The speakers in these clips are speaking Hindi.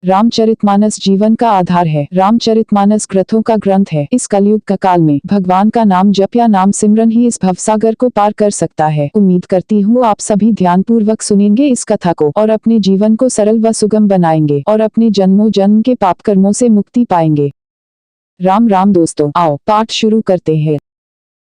रामचरितमानस जीवन का आधार है। रामचरितमानस ग्रंथों का ग्रंथ है। इस कलयुग का काल में भगवान का नाम जप या नाम सिमरन ही इस भवसागर को पार कर सकता है। उम्मीद करती हूँ आप सभी ध्यानपूर्वक सुनेंगे इस कथा को और अपने जीवन को सरल व सुगम बनाएंगे और अपने जन्मों जन्म के पाप कर्मों से मुक्ति पाएंगे। राम राम दोस्तों, आओ पाठ शुरू करते हैं।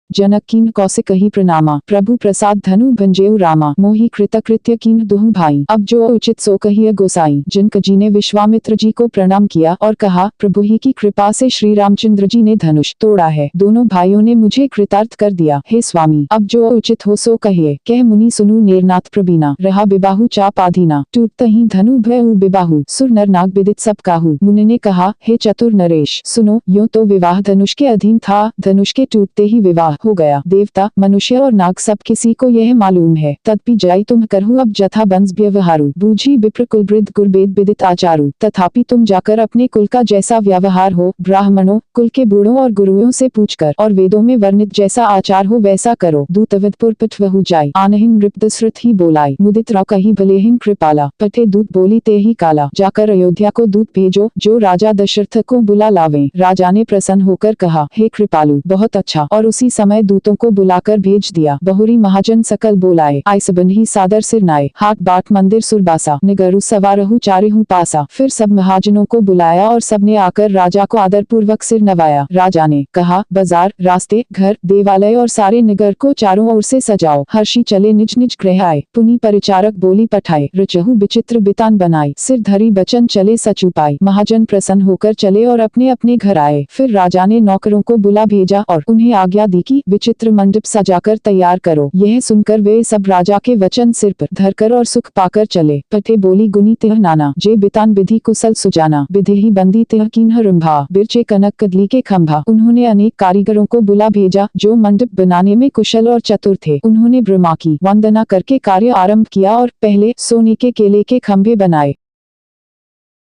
जनक कीन कौशिक ही प्रणामा, प्रभु प्रसाद धनु भंजेउ रामा, मोहि कृतकृत्य कीन दुहु भाई। अब जो उचित सो कहिए गोसाई। जनक जी ने विश्वामित्र जी को प्रणाम किया और कहा, प्रभु ही की कृपा से श्री रामचंद्र जी ने धनुष तोड़ा है। दोनों भाइयों ने मुझे कृतार्थ कर दिया। हे स्वामी, अब जो उचित हो सो कहिए। कह मुनि सुनु नेरनाथ प्रबीना, रहा बिबाहु चाप आधीना, टूटत ही धनु भयउ बिबाहु, सुर नर नाग विदित सब काहू। मुनि ने कहा, हे चतुर नरेश सुनो, यूं तो विवाह धनुष के अधीन था, धनुष के टूटते ही विवाह हो गया। देवता मनुष्य और नाग सब किसी को यह मालूम है। तदपि जाई तुम करहु अब जथा बंस व्यवहारु, बूझी विप्र कुल वृद्ध गुरवेद विदित आचारु। तथापि तुम जाकर अपने कुल का जैसा व्यवहार हो, ब्राह्मणों कुल के बूढ़ों और गुरुओं से पूछकर और वेदों में वर्णित जैसा आचार हो वैसा करो। दूतविदपुर पठवहु जाई, आनहिन नृपदश्रुत ही बोलाई, मुदित राव कही भलेहिन कृपाला, पठे दूत बोली ते ही काला। जाकर अयोध्या को दूत भेजो, जो राजा दशरथ को बुला लावे। राजा ने प्रसन्न होकर कहा, हे कृपालु बहुत अच्छा। और उसी समय दूतों को बुलाकर भेज दिया। बहुरी महाजन सकल बोलाए, आय सबन ही सादर सिर नाए, हाट बाट मंदिर सुरबासा, निगरु सवारहु चारिहु पासा। फिर सब महाजनों को बुलाया और सबने आकर राजा को आदर पूर्वक सिर नवाया। राजा ने कहा, बाजार रास्ते घर देवालय और सारे निगर को चारों ओर से सजाओ। हर्षी चले निज निज गृह आए, पुनि परिचारक बोली पठाए, रचहु विचित्र बितान बनाई, सिर धरी बचन चले सचुपाई। महाजन प्रसन्न होकर चले और अपने अपने घर आए। फिर राजा ने नौकरों को बुला भेजा और उन्हें आज्ञा दी कि विचित्र मंडप सजाकर तैयार करो। यह सुनकर वे सब राजा के वचन सिर पर धरकर और सुख पाकर चले। पठे बोली गुनी तिह नाना, जे बितान विधि कुशल सुजाना, विधि ही बंदी तिह कीन्ह रंभा, बिरचे कनक कदली के खंभा। उन्होंने अनेक कारीगरों को बुला भेजा जो मंडप बनाने में कुशल और चतुर थे। उन्होंने ब्रह्मा की वंदना करके कार्य आरंभ किया और पहले सोने के केले के खंभे बनाए।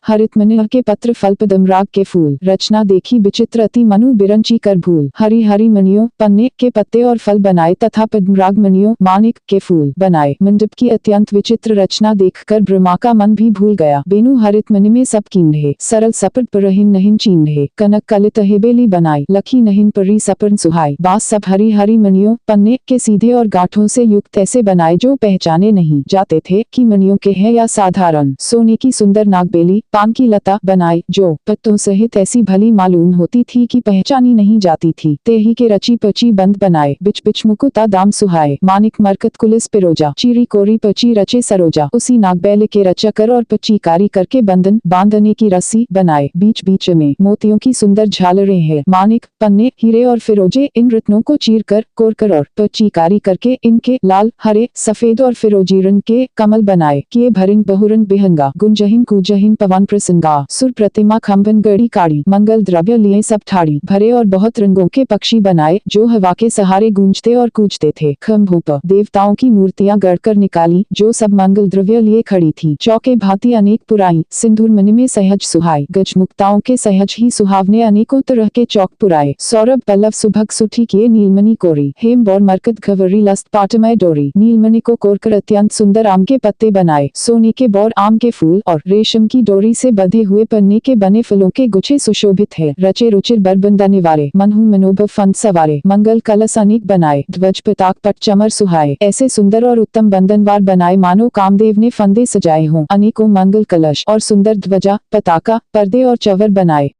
हरितमनिह के पत्र फल पदमराग के फूल, रचना देखी विचित्र अति मनु बिरंची कर भूल। हरि हरि मणियों पन्ने के पत्ते और फल बनाए तथा पद्मराग मणियों मानिक के फूल बनाए। मंडप की अत्यंत विचित्र रचना देखकर ब्रह्मा का मन भी भूल गया। बेनु हरितमनि में सब कीन रहे, सरल सपट परहिन नहिन चीन रहे, कनक कलित हेबेली बनाई, लखी नहिन परी सपन सुहाई। बास सब हरि हरि मणियों पन्ने के सीधे और गांठों से युक्त ऐसे बनाए जो पहचाने नहीं जाते थे कि मणियों के हैं या साधारण। सोने की सुंदर नागबेली पान की लता बनाई जो पत्तों सहित ऐसी भली मालूम होती थी कि पहचानी नहीं जाती थी। तेही के रची पची बंद बनाए, बिच बिच मुकुता दाम सुहाए, मानिक मरकत कुलिस पिरोजा, चीरी कोरी पची रचे सरोजा। उसी नागबैल के रचकर और पचीकारी करके बंधन बांधने की रस्सी बनाए। बीच बीच में मोतियों की सुंदर झालरें हैं। मानिक पन्ने हीरे और फिरोजे इन रत्नों को चीर कर कोरकर और पचीकारी करके इनके लाल हरे सफेद और फिरोजी रंग के कमल बनाए। किए भरिंग बहुरंग बिहंगा, गुंजहिन कूजहिन पवन प्रसंगा, सुर प्रतिमा खंबन गड़ी काड़ी, मंगल द्रव्य लिए सब ठाड़ी। भरे और बहुत रंगों के पक्षी बनाए जो हवा के सहारे गूंजते और कूजते थे। खंभों पर देवताओं की मूर्तियां गढ़कर निकाली जो सब मंगल द्रव्य लिए खड़ी थी। चौके भांति अनेक पुराई, सिंदूर मणि में सहज सुहाई, गजमुक्ताओं के सहज ही सुहावने अनेकों तरह के चौक पुराए। सौरभ पल्लव सुभग सुठी किए नीलमणि कोरी, हेम बौर मरकत घवरी लस्त पाटमय डोरी। नीलमणि को कोरकर अत्यंत सुंदर आम के पत्ते बनाए। सोने के बौर आम के फूल और रेशम की डोरी से बंधे हुए पन्ने के बने फलों के गुच्छे सुशोभित है। रचे रुचिर बरबंदा निवारे, मनहु मनोभ फंद सवारे, मंगल कलश अनेक बनाए, ध्वज पताक पट चमर सुहाए। ऐसे सुंदर और उत्तम बंधनवार बनाए मानो कामदेव ने फंदे सजाए हों। अनेकों मंगल कलश और सुंदर ध्वजा पताका पर्दे और चवर बनाए।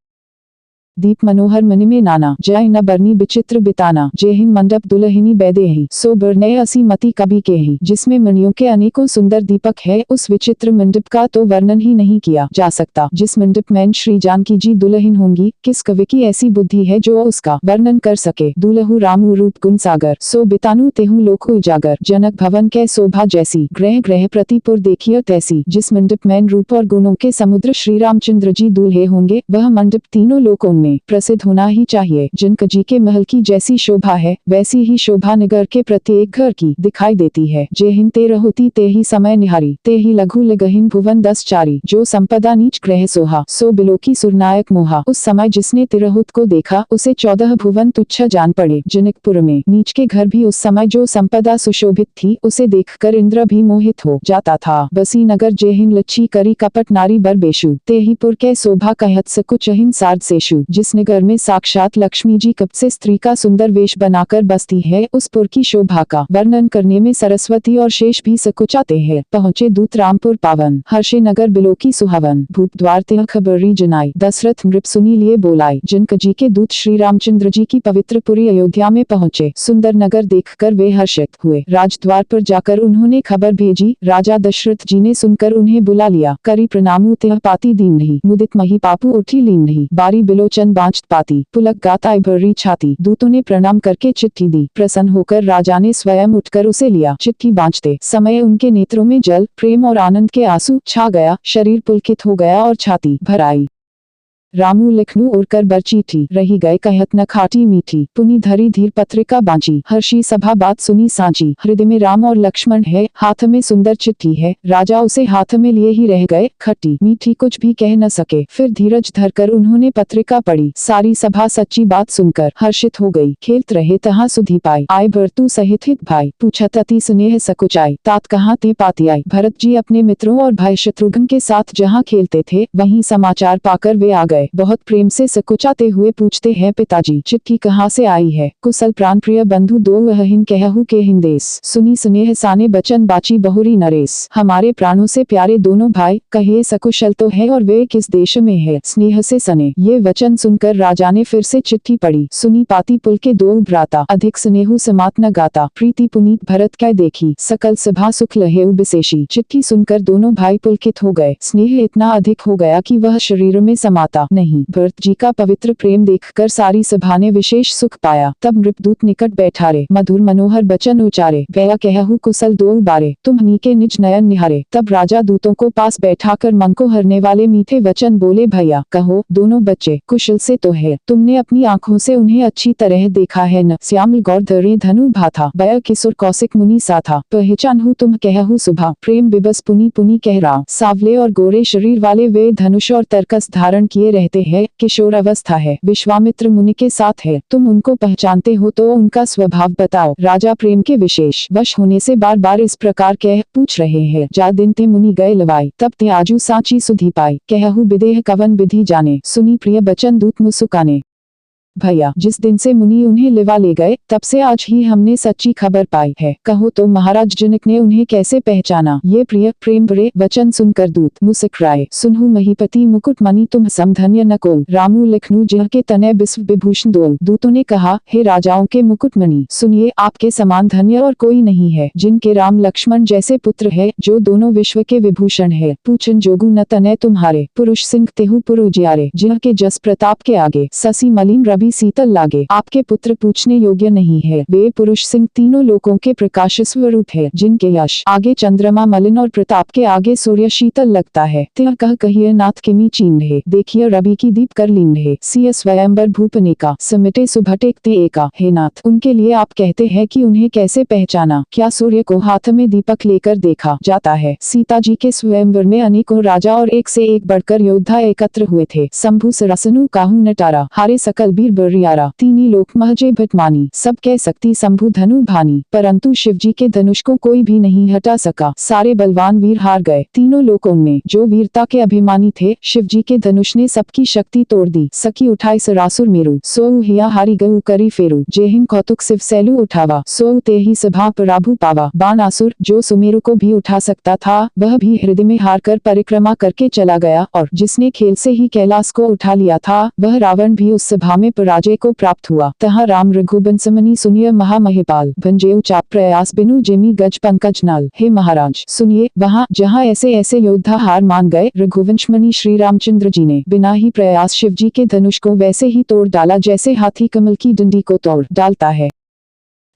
दीप मनोहर मणि में नाना, जय न बरनी विचित्र बिताना, जेहिन मंडप दुलहिनी बैदेही, सो बरनय असी मति कभी केही। जिसमें मणियों के अनेकों सुंदर दीपक है उस विचित्र मंडप का तो वर्णन ही नहीं किया जा सकता। जिस मंडप में श्री जानकी जी दुल्हन होंगी, किस कवि की ऐसी बुद्धि है जो उसका वर्णन कर सके। दुलहु रामु रूप गुण सागर, सो बितानु तेहु लोक उजागर। जनक भवन के शोभा जैसी, ग्रह ग्रह प्रतिपुर देखिए तैसी। जिस मंडप में रूप और गुणों के समुद्र श्री रामचंद्र जी दूल्हे होंगे, वह मंडप तीनों लोकों में प्रसिद्ध होना ही चाहिए। जनक जी के महल की जैसी शोभा है वैसी ही शोभा नगर के प्रत्येक घर की दिखाई देती है। जे हिन ते रहोती ते ही समय निहारी, ते ही लघु लगहिन भुवन 10 चारी। जो संपदा नीच ग्रह सोहा, सो बिलोकी सुरनायक मोहा। उस समय जिसने तिरहुत को देखा उसे 14 भुवन तुच्छ जान पड़े। जनकपुर में नीच के घर भी उस समय जो संपदा सुशोभित थी उसे देखकर इंद्र भी मोहित हो जाता था। बसी नगर जेहिन लच्छी करी कपट नारी बर बेशु, ते ही पुर के शोभा कहत सकुचहिन सार्ध सेशु। जिस नगर में साक्षात लक्ष्मी जी कब से स्त्री का सुंदर वेश बनाकर बसती है उस पुर की शोभा का वर्णन करने में सरस्वती और शेष भी सकुचाते हैं। पहुँचे दूत रामपुर पावन, हर्षे नगर बिलोकी सुहावन। भूप द्वार तिह खबरी जनाई, दशरथ नृप सुनी लिए बोलाई। जनक जी के दूत श्री रामचंद्र जी की पवित्र पुरी अयोध्या में पहुँचे। सुंदर नगर देखकर वे हर्षित हुए। राजद्वार पर जाकर उन्होंने खबर भेजी। राजा दशरथ जी ने सुनकर उन्हें बुला लिया। करी प्रणामु तिह पाती दीन नहीं, मुदित मही पापू उठी लीन नहीं। बारी बिलोचन बाँचत पाती, पुलक गाता भरी छाती। दूतों ने प्रणाम करके चिट्ठी दी। प्रसन्न होकर राजा ने स्वयं उठकर उसे लिया। चिट्ठी बाँचते समय उनके नेत्रों में जल, प्रेम और आनंद के आंसू छा गया। शरीर पुलकित हो गया और छाती भर आई। रामू लिखनु उड़कर बरचीठी, रही गए कहत न खाटी मीठी। पुनि धरी धीर पत्रिका बांची, हर्षी सभा बात सुनी सांची। हृदय में राम और लक्ष्मण है, हाथ में सुंदर चिट्ठी है। राजा उसे हाथ में लिए ही रह गए, खट्टी मीठी कुछ भी कह न सके। फिर धीरज धरकर उन्होंने पत्रिका पढ़ी। सारी सभा सच्ची बात सुनकर हर्षित हो गई। खेलत रहे तहाँ सुधी पाई, आए भरतु सहित हित भाई। पूछत अति स्नेह सकुचाई, तात कहाँ ते पाती आई। भरत जी अपने मित्रों और भाई शत्रुघ्न के साथ जहाँ खेलते थे वहीं समाचार पाकर वे आ गए। बहुत प्रेम से सकुचाते हुए पूछते हैं, पिताजी चिट्ठी कहाँ से आई है। कुशल प्राण प्रिय बंधु दो वहिन कहु के हिंदेश, सुनी स्नेह साने बचन बाची बहुरी नरेश। हमारे प्राणों से प्यारे दोनों भाई, कहिए सकुशल तो है और वे किस देश में है, स्नेह से सने। ये वचन सुनकर राजा ने फिर से चिट्ठी पढ़ी। सुनी पाती पुल के दो भ्राता, अधिक स्नेहु समात न गाता। प्रीति पुनीत भरत कै देखी, सकल सभा सुख लहेउ विशेषी। चिट्ठी सुनकर दोनों भाई पुलकित हो गए। स्नेह इतना अधिक हो गया कि वह शरीर में समाता नहीं। भरत जी का पवित्र प्रेम देखकर सारी सभा ने विशेष सुख पाया। तब नृपदूत निकट बैठारे, मधुर मनोहर बचन उचारे। भैया कहु कुशल दो बारे, तुम्हनी के निज नयन निहारे। तब राजा दूतों को पास बैठाकर मन को हरने वाले मीठे वचन बोले, भैया कहो दोनों बच्चे कुशल से तो है, तुमने अपनी आँखों से उन्हें अच्छी तरह देखा है न। श्यामल गौर धरे धनु भाथा, भय किशोर कौशिक मुनि साथा। पहचान हूँ तुम कहु सुभा, प्रेम बिबस पुनी पुनी कह रहा। सावले और गोरे शरीर वाले वे धनुष और तरकस धारण किए रहते हैं। किशोर अवस्था है, विश्वामित्र मुनि के साथ है। तुम उनको पहचानते हो तो उनका स्वभाव बताओ। राजा प्रेम के विशेष वश होने से बार बार इस प्रकार कह पूछ रहे हैं। जा दिन ते मुनि गए लवाई, तब ते आजू सांची सुधी पाई। कहु विदेह कवन विधि जाने, सुनी प्रिय बचन दूत मुसुकाने। भैया जिस दिन से मुनि उन्हें लिवा ले गए तब से आज ही हमने सच्ची खबर पाई है। कहो तो महाराज जनक ने उन्हें कैसे पहचाना। ये प्रिय प्रेम भरे वचन सुनकर दूत मुस्कुराए। सुनहु महीपति मुकुट मणि तुम समधन्य न को, रामू लिखनु जिह के तनय विश्व विभूषण दो। दूतों ने कहा, हे राजाओं के मुकुट मणि, सुनिए आपके समान धन्य और कोई नहीं है। जिनके राम लक्ष्मण जैसे पुत्र है, जो दोनों विश्व के विभूषण है। पूछन जोगु न तनय तुम्हारे, पुरुष सिंह तेहु पुर उजियारे। जिह के जस प्रताप के आगे, ससी मलिन रवि शीतल लागे। आपके पुत्र पूछने योग्य नहीं है। वे पुरुष सिंह तीनों लोकों के प्रकाश स्वरूप है। जिनके यश आगे चंद्रमा मलिन और प्रताप के आगे सूर्य शीतल लगता है। तिह कह कहिए नाथ किमी चीन रहे, देखिए रवि की दीप कर लीन रहे। सिय स्वयंवर भूपने का, समिटे सुभटेक ते एका। हे नाथ, उनके लिए आप कहते हैं कि उन्हें कैसे पहचाना। क्या सूर्य को हाथ में दीपक लेकर देखा जाता है। सीता जी के स्वयंवर में अनेकों राजा और एक से एक बढ़कर योद्धा एकत्र हुए थे। शंभु सरसनु काहू नटारा, हारे सकल बीर बरियारा। तीनी लोक महजे भटमानी, सब कह सकती शंभु धनु भानी। परंतु शिव जी के धनुष को कोई भी नहीं हटा सका। सारे बलवान वीर हार गए। तीनों लोकों में जो वीरता के अभिमानी थे, शिव जी के धनुष ने सबकी शक्ति तोड़ दी। सखी उठाई सरासुर मेरु, सोउ हिया हारी गऊ करी फेरु। जेहिन कौतुक शिव सैलु उठावा, सोउ ते ही सभा प्रभु पावा। बाणासुर जो सुमेरु को भी उठा सकता था, वह भी हृदय में हार कर परिक्रमा करके चला गया। और जिसने खेल से ही कैलाश को उठा लिया था, वह रावण भी उस सभा में पराजय को प्राप्त हुआ। तहाँ राम रघुवंशमनि सुनिय महामहिपाल, भंजेउ चाप प्रयास बिनु जेमी गज पंकज नाल। हे महाराज सुनिए, वहाँ जहाँ ऐसे ऐसे योद्धा हार मान गए, रघुवंशमणि श्री रामचंद्र जी ने बिना ही प्रयास शिव जी के धनुष को वैसे ही तोड़ डाला जैसे हाथी कमल की डंडी को तोड़ डालता है।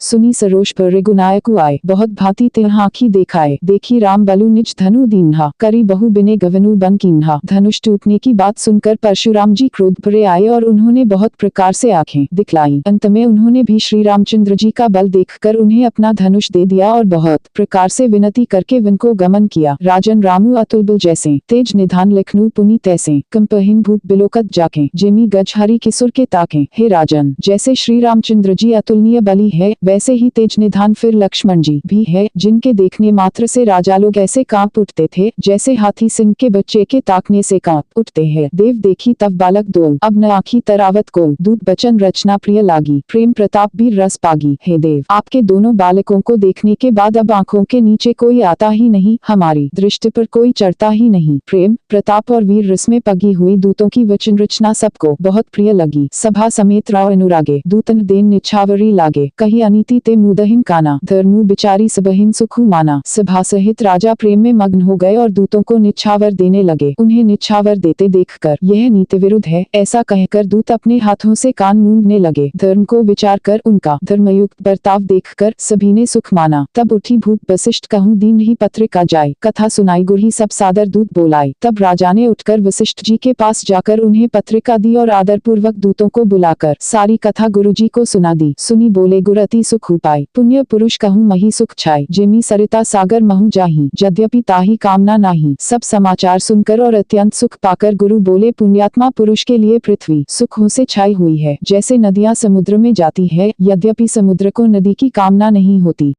सुनी सरोष पर रेगुनायकु आए, बहुत भांति तिन्ह आँखी देखाए, देखी राम बलु निज धनु दीन्हा, करी बहु बिने गवनु बन कीन्हा। धनुष टूटने की बात सुनकर परशुराम जी क्रोध भरे आए और उन्होंने बहुत प्रकार से आंखें दिखलाई। अंत में उन्होंने भी श्री रामचंद्र जी का बल देखकर उन्हें अपना धनुष दे दिया और बहुत प्रकार से विनती करके विनको गमन किया। राजन रामु अतुलबल जैसे, तेज निधान लिखनु पुनि तैसे, कंपहीन भूप बिलोकत जाके, जेमी गज हरि किसुर के ताके। हे राजन, जैसे श्री रामचंद्र जी अतुलनीय बली है, वैसे ही तेज निधान फिर लक्ष्मण जी भी है, जिनके देखने मात्र से राजा लोग ऐसे कांप उठते थे जैसे हाथी सिंह के बच्चे के ताकने से कांप उठते हैं। देव देखी तब बालक दोल, अब न आँखी तरावत को, दूत बचन रचना प्रिय लागी, प्रेम प्रताप भी रस पागी। हे देव, आपके दोनों बालकों को देखने के बाद अब आँखों के नीचे कोई आता ही नहीं, हमारी दृष्टि पर कोई चढ़ता ही नहीं। प्रेम प्रताप और वीर रस में पगी हुई दूतों की वचन रचना सबको बहुत प्रिय लगी। सभा समेत राव अनुरागे, दूतन देन निछावरी लागे, कही अनीति ते मुदहिन काना, धर्मु बिचारी सबहिन सुखु माना। सभा सहित राजा प्रेम में मग्न हो गए और दूतों को निछावर देने लगे। उन्हें निछावर देते देखकर यह नीति विरुद्ध है ऐसा कहकर दूत अपने हाथों से कान मूंदने लगे। धर्म को विचार कर उनका धर्मयुक्त बर्ताव देखकर सभी ने सुख माना। तब उठी भूप वशिष्ठ, कहूँ दीन ही पत्रिका जाय, कथा सुनाई गुरही सब सादर दूत बोलाई। तब राजा ने उठकर वशिष्ठ जी के पास जाकर उन्हें पत्रिका दी और आदर पूर्वक दूतों को बुलाकर सारी कथा गुरु जी को सुना दी। सुनी बोले, गुर अति सुख उपाय, पुण्य पुरुष कहूँ मही सुख छाय, जेमी सरिता सागर महु जाही, यद्यपि ताही कामना नाही। सब समाचार सुनकर और अत्यंत सुख पाकर गुरु बोले, पुण्यात्मा पुरुष के लिए पृथ्वी सुखों से छाई हुई है, जैसे नदियाँ समुद्र में जाती है, यद्यपि समुद्र को नदी की कामना नहीं होती।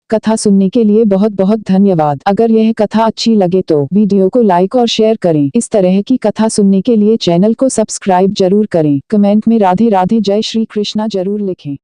कथा सुनने के लिए बहुत बहुत धन्यवाद। अगर यह कथा अच्छी लगे तो वीडियो को लाइक और शेयर करें। इस तरह की कथा सुनने के लिए चैनल को सब्सक्राइब जरूर करें। कमेंट में राधे राधे जय श्री कृष्णा जरूर लिखें।